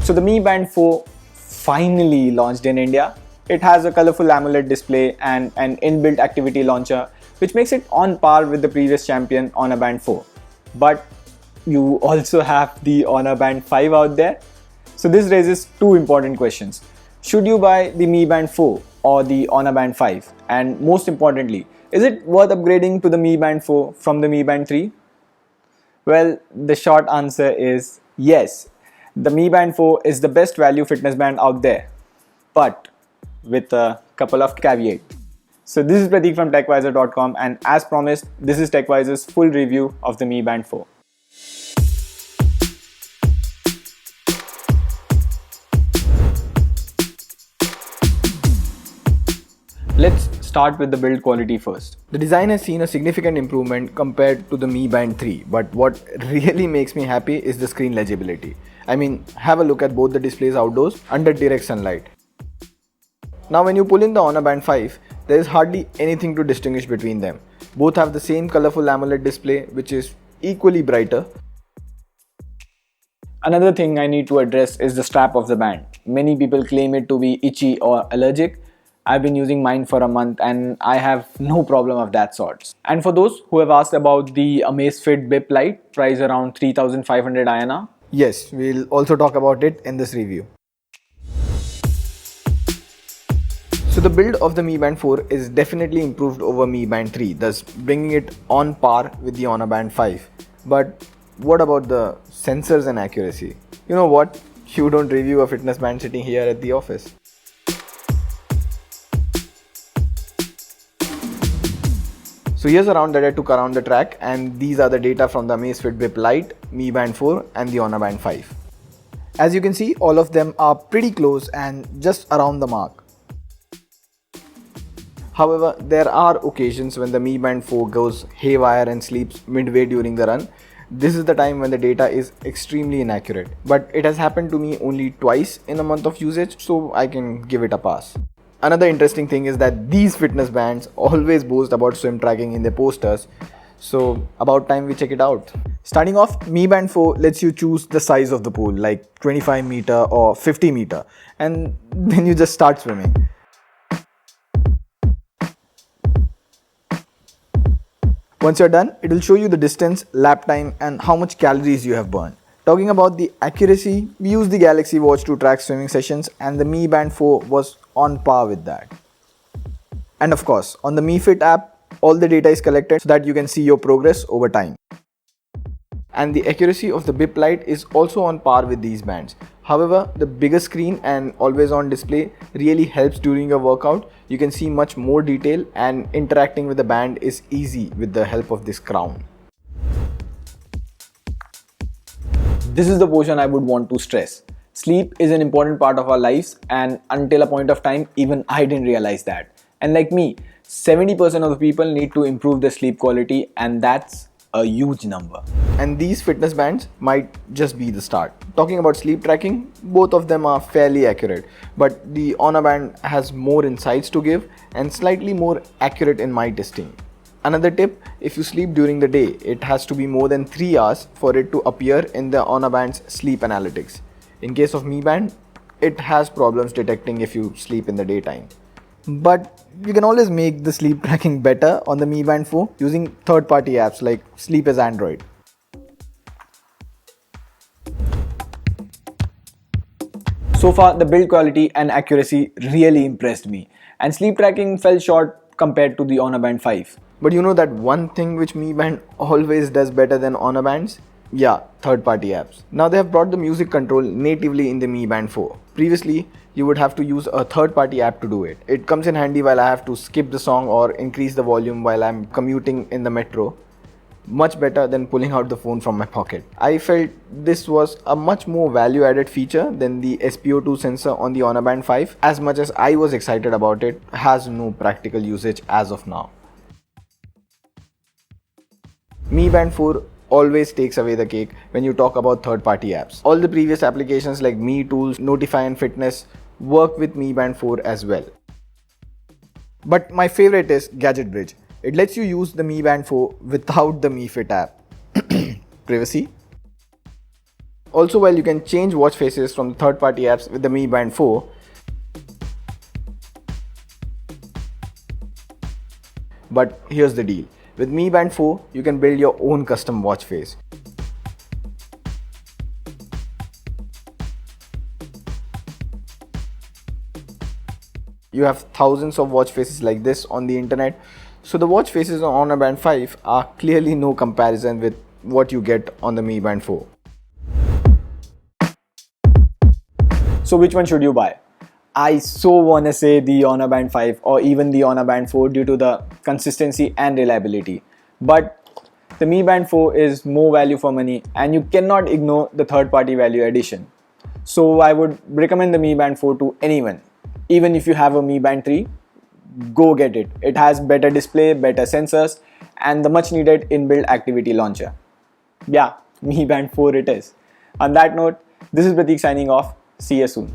So the Mi Band 4 finally launched in India. It has a colorful AMOLED display and an inbuilt activity launcher, which makes it on par with the previous champion Honor Band 4. But you also have the Honor Band 5 out there. So this raises two important questions. Should you buy the Mi Band 4 or the Honor Band 5? And most importantly, is it worth upgrading to the Mi Band 4 from the Mi Band 3? Well, the short answer is yes. The Mi Band 4 is the best value fitness band out there, but with a couple of caveats. So this is Pratik from TechWiser.com, and as promised, this is TechWiser's full review of the Mi Band 4. Let's start with the build quality first. The design has seen a significant improvement compared to the Mi Band 3, but what really makes me happy is the screen legibility. I mean, have a look at both the displays outdoors under direct sunlight. Now when you pull in the Honor Band 5, there is hardly anything to distinguish between them. Both have the same colorful AMOLED display, which is equally brighter. Another thing I need to address is the strap of the band. Many people claim it to be itchy or allergic. I've been using mine for a month and I have no problem of that sort. And for those who have asked about the Amazfit Bip Lite, price around 3500 INR. Yes, we'll also talk about it in this review. So the build of the Mi Band 4 is definitely improved over Mi Band 3, thus bringing it on par with the Honor Band 5. But what about the sensors and accuracy? You know what? You don't review a fitness band sitting here at the office. So here's a round that I took around the track, and these are the data from the Amazfit Bip Lite, Mi Band 4 and the Honor Band 5. As you can see, all of them are pretty close and just around the mark. However, there are occasions when the Mi Band 4 goes haywire and sleeps midway during the run. This is the time when the data is extremely inaccurate. But it has happened to me only twice in a month of usage, so I can give it a pass. Another interesting thing is that these fitness bands always boast about swim tracking in their posters, so about time we check it out. Starting off, Mi Band 4 lets you choose the size of the pool, like 25 meter or 50 meter, and then you just start swimming. Once you're done, it will show you the distance, lap time, and how much calories you have burned. Talking about the accuracy, we use the Galaxy Watch to track swimming sessions, and the Mi Band 4 was on par with that. And of course, on the Mi Fit app, all the data is collected so that you can see your progress over time. And the accuracy of the Bip Lite is also on par with these bands. However, the bigger screen and always on display really helps during your workout. You can see much more detail, and interacting with the band is easy with the help of this crown. This is the portion I would want to stress. Sleep is an important part of our lives, and until a point of time, even I didn't realize that. And like me, 70% of the people need to improve their sleep quality, and that's a huge number. And these fitness bands might just be the start. Talking about sleep tracking, both of them are fairly accurate, but the Honor Band has more insights to give and slightly more accurate in my testing. Another tip, if you sleep during the day, it has to be more than 3 hours for it to appear in the Honor Band's sleep analytics. In case of Mi Band, it has problems detecting if you sleep in the daytime. But you can always make the sleep tracking better on the Mi Band 4 using third-party apps like Sleep as Android. So far, the build quality and accuracy really impressed me, and sleep tracking fell short compared to the Honor Band 5. But you know that one thing which Mi Band always does better than Honor Bands? Yeah, third-party apps. Now they have brought the music control natively in the Mi Band 4. Previously, you would have to use a third-party app to do it. It comes in handy while I have to skip the song or increase the volume while I'm commuting in the metro. Much better than pulling out the phone from my pocket. I felt this was a much more value-added feature than the SpO2 sensor on the Honor Band 5. As much as I was excited about it, has no practical usage as of now. Mi Band 4 always takes away the cake when you talk about third-party apps. All the previous applications like Mi Tools, Notify and Fitness work with Mi Band 4 as well. But my favorite is Gadget Bridge. It lets you use the Mi Band 4 without the Mi Fit app. Privacy. Also, while you can change watch faces from the third-party apps with the Mi Band 4, but here's the deal. With Mi Band 4, you can build your own custom watch face. You have thousands of watch faces like this on the internet, so the watch faces on Honor Band 5 are clearly no comparison with what you get on the Mi Band 4. So which one should you buy? I so wanna say the Honor Band 5 or even the Honor Band 4 due to the consistency and reliability. But the Mi Band 4 is more value for money and you cannot ignore the third party value addition. So I would recommend the Mi Band 4 to anyone. Even if you have a Mi Band 3, go get it. It has better display, better sensors and the much needed inbuilt activity launcher. Yeah, Mi Band 4 it is. On that note, this is Pratik signing off. See you soon.